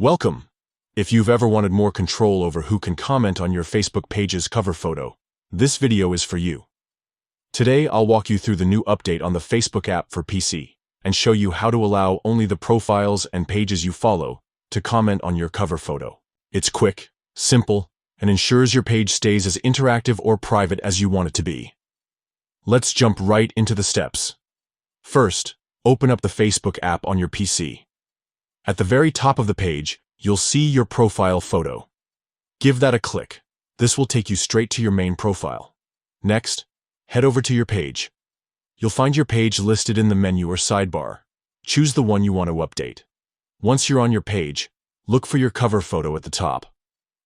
Welcome! If you've ever wanted more control over who can comment on your Facebook page's cover photo, this video is for you. Today, I'll walk you through the new update on the Facebook app for PC and show you how to allow only the profiles and pages you follow to comment on your cover photo. It's quick, simple, and ensures your page stays as interactive or private as you want it to be. Let's jump right into the steps. First, open up the Facebook app on your PC. At the very top of the page, you'll see your profile photo. Give that a click. This will take you straight to your main profile. Next, head over to your page. You'll find your page listed in the menu or sidebar. Choose the one you want to update. Once you're on your page, look for your cover photo at the top.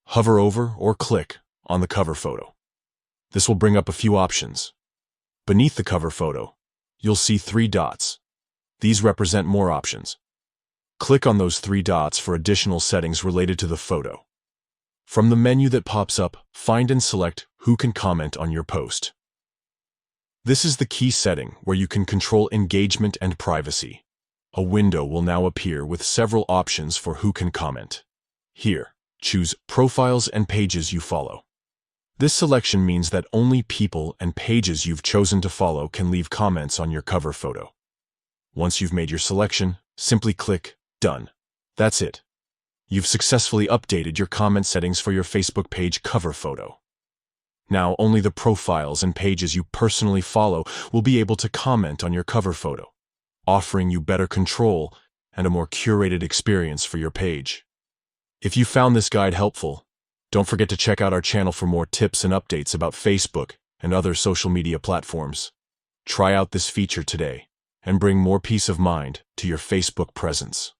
Hover over or click on the cover photo. This will bring up a few options. Beneath the cover photo, you'll see 3 dots. These represent more options. Click on those 3 dots for additional settings related to the photo. From the menu that pops up, find and select who can comment on your post. This is the key setting where you can control engagement and privacy. A window will now appear with several options for who can comment. Here, choose Profiles and Pages You Follow. This selection means that only people and pages you've chosen to follow can leave comments on your cover photo. Once you've made your selection, simply click Done. That's it. You've successfully updated your comment settings for your Facebook page cover photo. Now, only the profiles and pages you personally follow will be able to comment on your cover photo, offering you better control and a more curated experience for your page. If you found this guide helpful, don't forget to check out our channel for more tips and updates about Facebook and other social media platforms. Try out this feature today and bring more peace of mind to your Facebook presence.